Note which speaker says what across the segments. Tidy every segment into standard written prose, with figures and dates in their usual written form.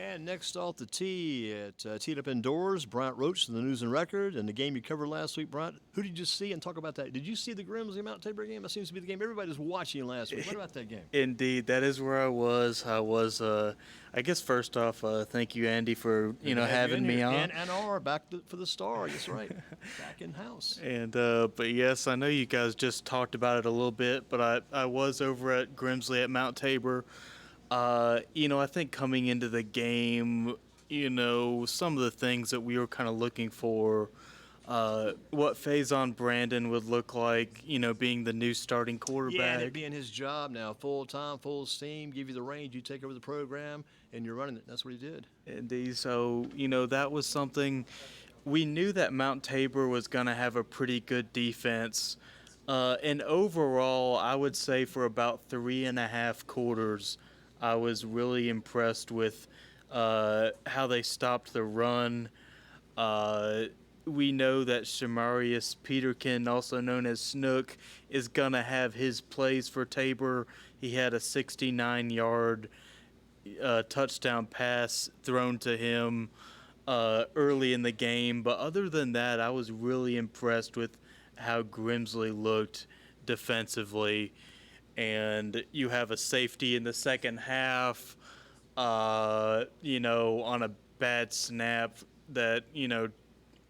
Speaker 1: And next off the tee at Teed Up Indoors, Bryant Roche from the News and Record. And the game you covered last week, Bryant, who did you see? And talk about that. Did you see the Grimsley Mount Tabor game? That seems to be the game everybody's watching last week. What about that game?
Speaker 2: Indeed, that is where I was. I guess first off, thank you, Andy, for having me on.
Speaker 1: And Ann Arbor back for the Star. That's right, back in house.
Speaker 2: And but yes, I know you guys just talked about it a little bit, but I was over at Grimsley at Mount Tabor. I think coming into the game, some of the things that we were kind of looking for, what Faison Brandon would look like, being the new starting quarterback.
Speaker 1: Yeah, and it being his job now, full time, full steam, give you the reins, you take over the program, and you're running it. That's what he did.
Speaker 2: Indeed. So, that was something. We knew that Mount Tabor was going to have a pretty good defense. And overall, I would say for about 3.5 quarters, I was really impressed with how they stopped the run. We know that Shamarius Peterkin, also known as Snook, is going to have his plays for Tabor. He had a 69-yard touchdown pass thrown to him early in the game. But other than that, I was really impressed with how Grimsley looked defensively. And you have a safety in the second half, on a bad snap that,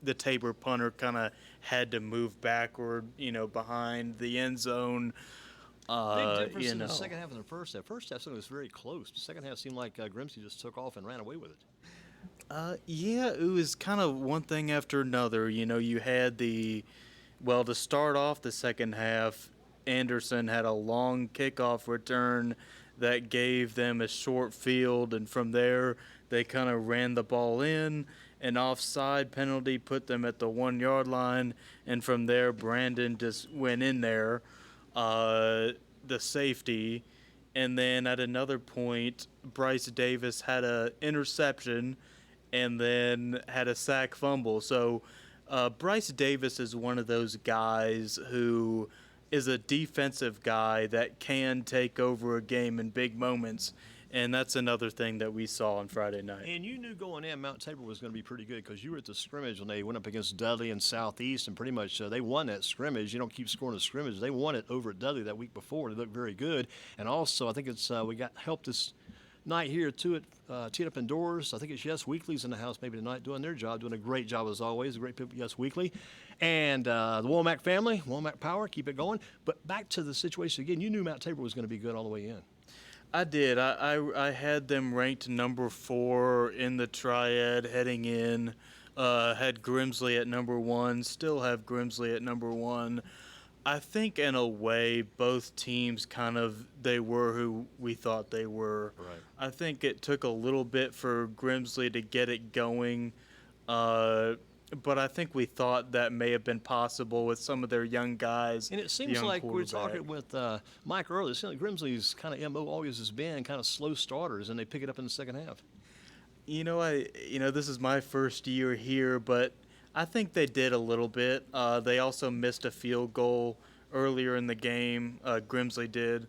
Speaker 2: the Tabor punter kind of had to move backward, behind the end zone.
Speaker 1: Big difference in the second half and the first half. First half, it was very close. The second half seemed like Grimsley just took off and ran away with it.
Speaker 2: Yeah, it was kind of one thing after another. You had to start off the second half, Anderson had a long kickoff return that gave them a short field, and from there they kind of ran the ball in. An offside penalty put them at the 1-yard line, and from there Brandon just went in there, the safety, and then at another point Bryce Davis had an interception and then had a sack fumble. So Bryce Davis is one of those guys who is a defensive guy that can take over a game in big moments, and that's another thing that we saw on Friday night.
Speaker 1: And you knew going in Mount Tabor was going to be pretty good because you were at the scrimmage when they went up against Dudley and Southeast, and pretty much they won that scrimmage. You don't keep scoring a scrimmage. They won it over at Dudley that week before. They looked very good. And also, I think it's we got help this night here too at Teed Up Indoors. I think it's Yes Weekly's in the house maybe tonight doing their job, doing a great job as always. Great people, Yes Weekly. And the Womack family, Womack Power, keep it going. But back to the situation again, you knew Mount Tabor was going to be good all the way in.
Speaker 2: I did. I had them ranked number 4 in the triad heading in. Had Grimsley at number 1. Still have Grimsley at number 1. I think in a way both teams they were who we thought they were.
Speaker 1: Right.
Speaker 2: I think it took a little bit for Grimsley to get it going. But I think we thought that may have been possible with some of their young guys.
Speaker 1: And it seems like we were talking with Mike earlier. It seems like Grimsley's kind of MO always has been kind of slow starters, and they pick it up in the second half.
Speaker 2: This is my first year here, but I think they did a little bit. They also missed a field goal earlier in the game. Grimsley did.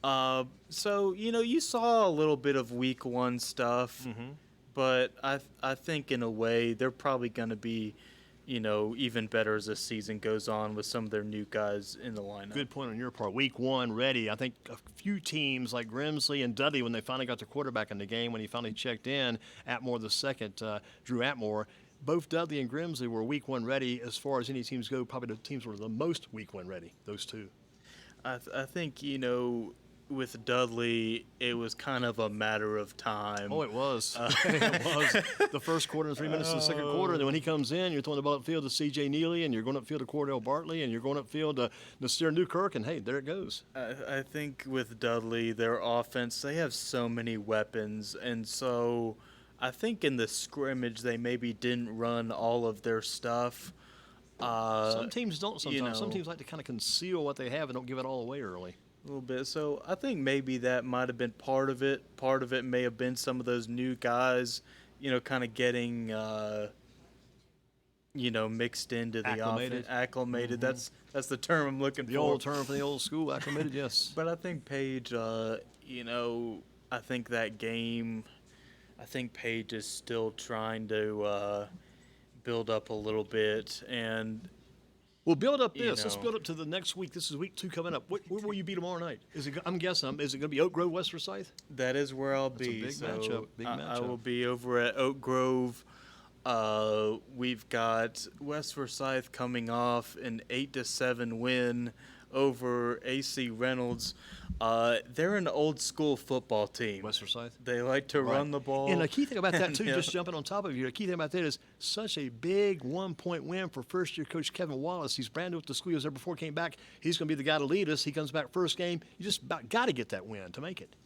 Speaker 2: So you saw a little bit of week 1 stuff.
Speaker 1: Mm-hmm.
Speaker 2: But I think in a way they're probably going to be, even better as the season goes on with some of their new guys in the lineup.
Speaker 1: Good point on your part. Week 1 ready. I think a few teams like Grimsley and Dudley, when they finally got their quarterback in the game, when he finally checked in, Atmore the second, Drew Atmore, both Dudley and Grimsley were week 1 ready. As far as any teams go, probably the teams were the most week 1 ready, those two.
Speaker 2: I think, with Dudley, it was kind of a matter of time.
Speaker 1: Oh, it was. It was. The first quarter and 3 minutes of the second quarter. And then when he comes in, you're throwing the ball upfield to C.J. Neely, and you're going upfield to Cordell Bartley, and you're going upfield to Nasir Newkirk, and hey, there it goes.
Speaker 2: I think with Dudley, their offense, they have so many weapons, and so I think in the scrimmage they maybe didn't run all of their stuff.
Speaker 1: Some teams don't sometimes. Some teams like to kind of conceal what they have and don't give it all away early.
Speaker 2: A little bit. So I think maybe that might have been part of it. Part of it may have been some of those new guys, kind of getting, mixed into the offense. Acclimated. Mm-hmm. That's the term I'm looking for.
Speaker 1: The old term for the old school, acclimated, yes.
Speaker 2: But I think Paige, I think that game, I think Page is still trying to build up a little bit, and
Speaker 1: We'll build up
Speaker 2: you
Speaker 1: this. Let's
Speaker 2: know
Speaker 1: build up to the next week. This is week 2 coming up. Where will you be tomorrow night? I'm guessing. Is it going to be Oak Grove, West Forsyth?
Speaker 2: that is where I'll
Speaker 1: That's a
Speaker 2: be.
Speaker 1: big
Speaker 2: So
Speaker 1: matchup. Big
Speaker 2: I
Speaker 1: matchup.
Speaker 2: will be over at Oak Grove. We've got West Forsyth coming off an 8-7 win over AC Reynolds. They're an old school football team.
Speaker 1: West Forsyth.
Speaker 2: They like to
Speaker 1: Right.
Speaker 2: run the ball.
Speaker 1: And a key thing about that too,
Speaker 2: Yeah.
Speaker 1: just jumping on top of you, a key thing about that is such a big 1-point win for first-year coach Kevin Wallace. He's brand new at the school. He was there before, came back. He's going to be the guy to lead us. He comes back first game. You just about got to get that win to make it.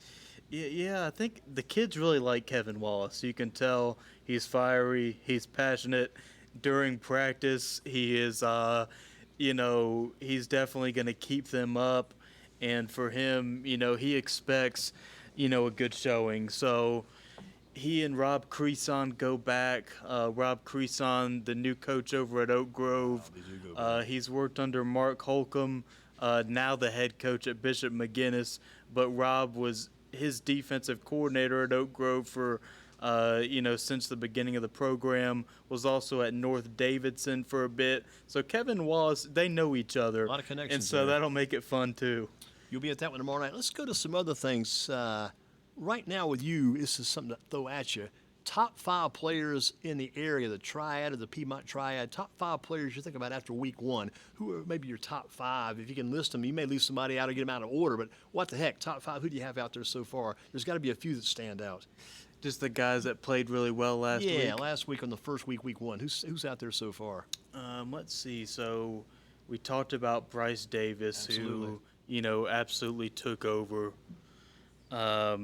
Speaker 2: Yeah, I think the kids really like Kevin Wallace. You can tell he's fiery, he's passionate. During practice, he is, he's definitely going to keep them up. And for him, he expects, a good showing. So he and Rob Creason go back. Rob Creason, the new coach over at Oak Grove,
Speaker 1: They do go back.
Speaker 2: he's worked under Mark Holcomb, now the head coach at Bishop McGinnis. But Rob was his defensive coordinator at Oak Grove for, since the beginning of the program, was also at North Davidson for a bit. So Kevin Wallace, they know each other.
Speaker 1: A lot of connections
Speaker 2: And so
Speaker 1: there.
Speaker 2: that'll make it fun, too.
Speaker 1: You'll be at that one tomorrow night. Let's go to some other things. Right now with you, this is something to throw at you. Top 5 players in the area, the Triad or the Piedmont Triad, top 5 players you think about after week 1. Who are maybe your top 5? If you can list them, you may leave somebody out or get them out of order, but what the heck, top 5, who do you have out there so far? There's got to be a few that stand out.
Speaker 2: Just the guys that played really well last week.
Speaker 1: Yeah, last week on the first week, week 1. Who's out there so far?
Speaker 2: Let's see. So we talked about Bryce Davis,
Speaker 1: Absolutely.
Speaker 2: who, absolutely took over.
Speaker 1: How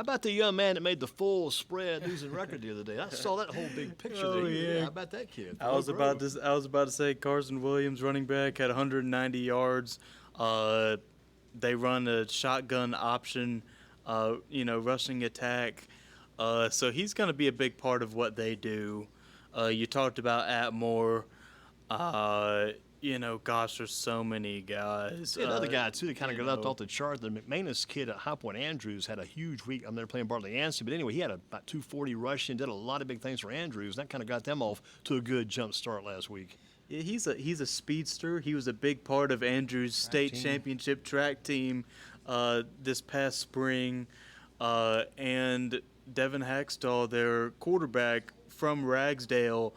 Speaker 1: about the young man that made the full spread losing record the other day? I saw that whole big picture
Speaker 2: Oh,
Speaker 1: there.
Speaker 2: yeah.
Speaker 1: How about that kid?
Speaker 2: I was
Speaker 1: Oak
Speaker 2: about
Speaker 1: Grove.
Speaker 2: to say Carson Williams, running back, had 190 yards. They run a shotgun option, rushing attack. So he's going to be a big part of what they do. You talked about Atmore. There's so many guys.
Speaker 1: Another guy, too, that kind of got left off the chart. The McManus kid at High Point Andrews had a huge week. They're playing Bartley Yancey. But anyway, he had about 240 rushing, did a lot of big things for Andrews. That kind of got them off to a good jump start last week.
Speaker 2: Yeah, he's a speedster. He was a big part of Andrew's state
Speaker 1: team.
Speaker 2: championship track team this past spring. And Devin Hackstall, their quarterback from Ragsdale,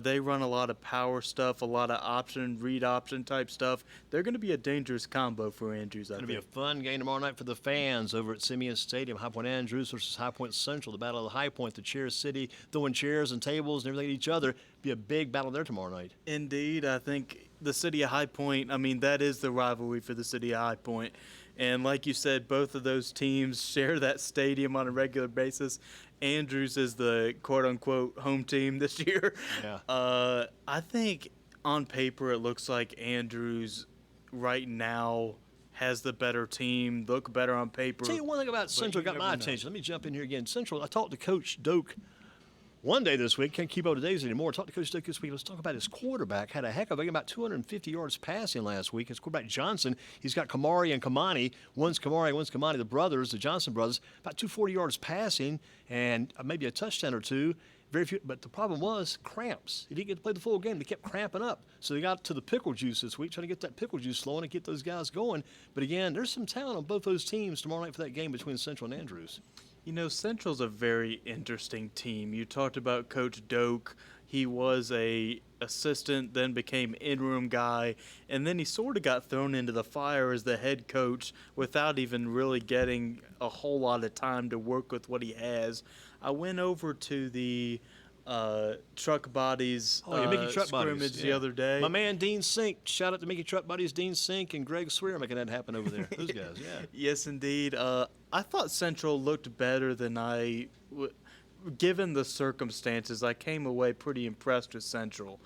Speaker 2: they run a lot of power stuff, a lot of read option type stuff. They're going to be a dangerous combo for Andrews, I
Speaker 1: It's going to be a
Speaker 2: think.
Speaker 1: fun game tomorrow night for the fans over at Simeon Stadium. High Point Andrews versus High Point Central, the battle of the High Point, the Chair City, throwing chairs and tables and everything at each other. Be a big battle there tomorrow night.
Speaker 2: Indeed, I think the city of High Point, that is the rivalry for the city of High Point. And like you said, both of those teams share that stadium on a regular basis. Andrews is the quote-unquote home team this year.
Speaker 1: Yeah.
Speaker 2: I think on paper it looks like Andrews right now has the better team, look better on paper.
Speaker 1: Tell you one thing about Central
Speaker 2: you
Speaker 1: got my
Speaker 2: never know.
Speaker 1: attention. Let me jump in here again. Central, I talked to Coach Doak one day this week. Can't keep up to days anymore. Talked to Coach Doak this week. Let's talk about his quarterback. Had a heck of a game, about 250 yards passing last week. His quarterback, Johnson, he's got Kamari and Kamani. One's Kamari, one's Kamani, the brothers, the Johnson brothers. About 240 yards passing and maybe a touchdown or two. Very few, but the problem was cramps. He didn't get to play the full game. They kept cramping up. So they got to the pickle juice this week, trying to get that pickle juice flowing and get those guys going. But again, there's some talent on both those teams tomorrow night for that game between Central and Andrews.
Speaker 2: Central's a very interesting team. You talked about Coach Doak. He was a assistant, then became interim guy, and then he sort of got thrown into the fire as the head coach without even really getting a whole lot of time to work with what he has. I went over to the truck bodies
Speaker 1: Mickey Truck
Speaker 2: scrimmage
Speaker 1: Buddies.
Speaker 2: the other day.
Speaker 1: My man Dean Sink. Shout out to Mickey Truck Buddies, Dean Sink and Greg Swear making that happen over there. Those guys, yeah.
Speaker 2: Yes, indeed. I thought Central looked better than given the circumstances. I came away pretty impressed with Central.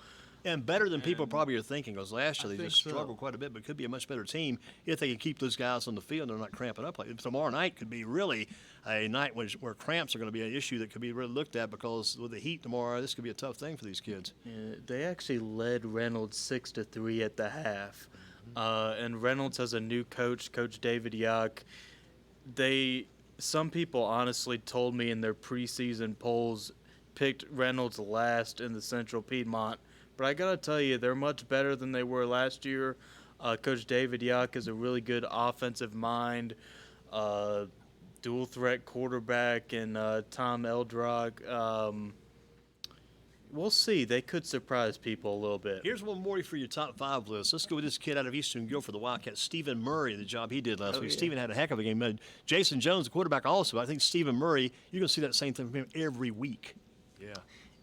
Speaker 1: And better than people probably are thinking, because last year
Speaker 2: I
Speaker 1: they
Speaker 2: think
Speaker 1: just
Speaker 2: so.
Speaker 1: struggled quite a bit, but could be a much better team if they can keep those guys on the field and they're not cramping up. Like tomorrow night could be really a night where cramps are going to be an issue that could be really looked at, because with the heat tomorrow, this could be a tough thing for these kids.
Speaker 2: Yeah, they actually led Reynolds 6-3 at the half, and Reynolds has a new coach, Coach David Yock. some people honestly told me in their preseason polls picked Reynolds last in the Central Piedmont, but I gotta tell you, they're much better than they were last year. Coach David Yuck is a really good offensive mind, uh, dual threat quarterback, and Tom Eldrog. We'll see. They could surprise people a little bit.
Speaker 1: Here's one more for your top 5 list. Let's go with this kid out of Eastern Guilford, the Wildcat, Stephen Murray, the job he did last week.
Speaker 2: Yeah.
Speaker 1: Stephen had a heck of a game. Jason Jones, the quarterback, also. I think Stephen Murray, you're going to see that same thing from him every week. Yeah.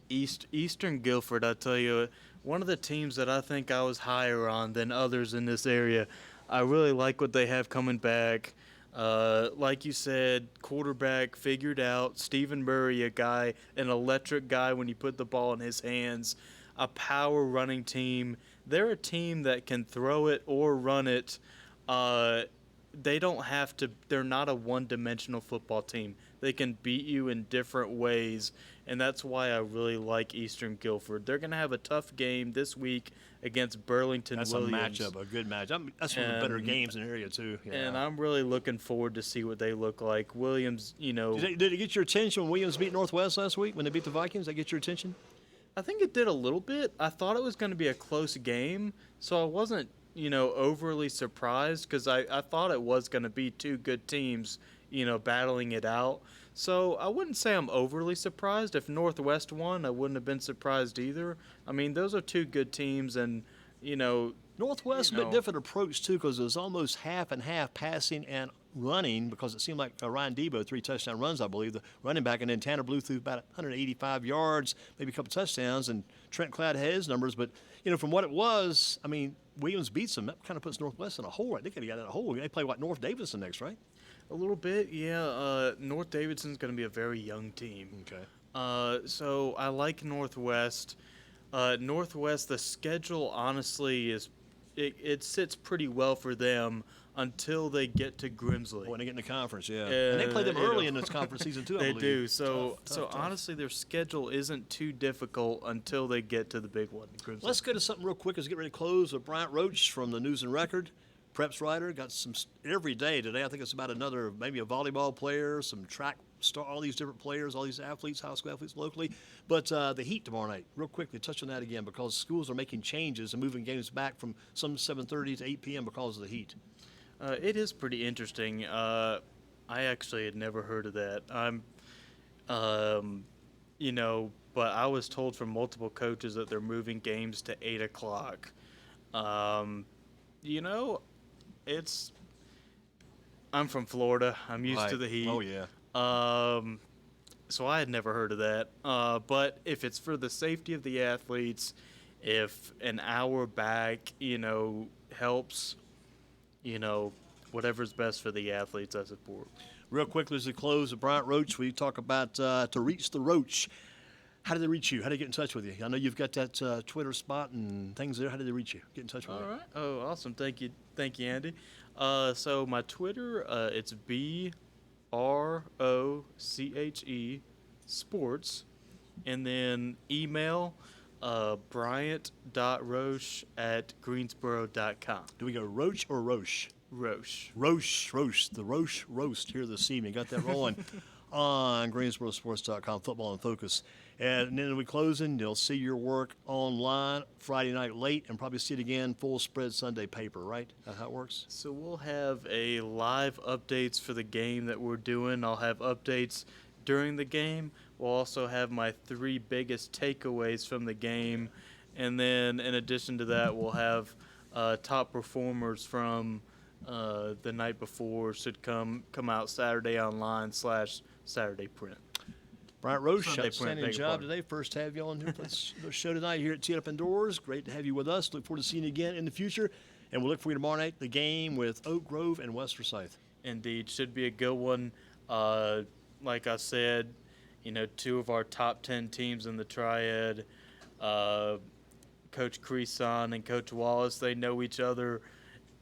Speaker 2: Eastern Guilford, I tell you, one of the teams that I think I was higher on than others in this area. I really like what they have coming back. Like you said, quarterback figured out. Stephen Murray, an electric guy when you put the ball in his hands. A power running team. They're a team that can throw it or run it. They don't have to. They're not a one-dimensional football team. They can beat you in different ways, and that's why I really like Eastern Guilford. They're going to have a tough game this week against Burlington Williams.
Speaker 1: That's a matchup, a good matchup. That's one of the better games in the area, too. Yeah.
Speaker 2: And I'm really looking forward to see what they look like. Williams,
Speaker 1: Did it get your attention when Williams beat Northwest last week, when they beat the Vikings? Did that get your attention?
Speaker 2: I think it did a little bit. I thought it was going to be a close game, so I wasn't, overly surprised because I thought it was going to be two good teams, battling it out. So I wouldn't say I'm overly surprised. If Northwest won, I wouldn't have been surprised either. I mean, those are two good teams, and,
Speaker 1: Northwest, a bit different approach, too, because it was almost half and half passing and running, because it seemed like Ryan Debo, 3 touchdown runs, I believe, the running back, and then Tanner Blue threw about 185 yards, maybe a couple touchdowns, and Trent Cloud had his numbers. But, from what it was, I mean, Williams beats them. That kind of puts Northwest in a hole. Right? They could have got in a hole. They play, North Davidson next, right?
Speaker 2: A little bit, yeah. North Davidson's going to be a very young team.
Speaker 1: Okay.
Speaker 2: So I like Northwest. Northwest, the schedule honestly it sits pretty well for them until they get to Grimsley.
Speaker 1: When they get in the conference, yeah. And they play them early in this conference season, too, I
Speaker 2: They
Speaker 1: believe.
Speaker 2: do. So
Speaker 1: Tough.
Speaker 2: honestly, their schedule isn't too difficult until they get to the big one, Grimsley.
Speaker 1: Let's go to something real quick as we get ready to close with Bryant Roche from the News and Record. Preps writer, got some every day today. I think it's about another, maybe a volleyball player, some track star, all these different players, all these athletes, high school athletes locally. But the Heat tomorrow night, real quickly, touch on that again, because schools are making changes and moving games back from some 7:30 to 8 p.m. because of the heat.
Speaker 2: It is pretty interesting. I actually had never heard of that. But I was told from multiple coaches that they're moving games to 8 o'clock. I'm from Florida. I'm used to the heat.
Speaker 1: Oh, yeah.
Speaker 2: So I had never heard of that. But if it's for the safety of the athletes, if an hour back, helps, whatever's best for the athletes, I support.
Speaker 1: Real quickly as we close with Bryant Roche, we talk about to reach the Roche. How do they reach you? How do they get in touch with you? I know you've got that Twitter spot and things there. How do they reach you? Get in touch with you.
Speaker 2: All right. Oh, awesome. Thank you, Andy. So my Twitter, it's BROCHE Sports, and then email bryant.roche@greensboro.com.
Speaker 1: Do we go Roche or Roche?
Speaker 2: Roche.
Speaker 1: Roche, the Roche Roast here this evening. Got that rolling on GreensboroSports.com, Football in Focus. And then we closing, you'll see your work online Friday night late and probably see it again full spread Sunday paper, right? That's how it works?
Speaker 2: So we'll have a live updates for the game that we're doing. I'll have updates during the game. We'll also have my 3 biggest takeaways from the game. And then in addition to that, we'll have top performers from the night before should come out Saturday online / Saturday print.
Speaker 1: Bryant Roche,
Speaker 2: Sunday
Speaker 1: outstanding
Speaker 2: print,
Speaker 1: job today. First to have you on the show tonight here at Teed Up Indoors. Great to have you with us. Look forward to seeing you again in the future. And we'll look for you tomorrow night, the game with Oak Grove and West Forsyth.
Speaker 2: Indeed. Should be a good one. Like I said, 2 of our top 10 teams in the Triad, Coach Creason and Coach Wallace, they know each other.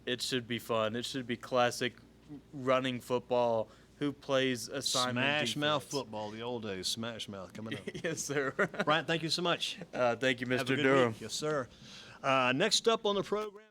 Speaker 2: It should be fun. It should be classic running football. Who plays assignment
Speaker 1: Smash Mouth
Speaker 2: defense.
Speaker 1: football, the old days. Smash Mouth coming up.
Speaker 2: Yes, sir.
Speaker 1: Bryant, thank you so much.
Speaker 2: Thank you,
Speaker 1: Have a
Speaker 2: Mr.
Speaker 1: good
Speaker 2: Durham.
Speaker 1: week. Yes, sir. Next up on the program.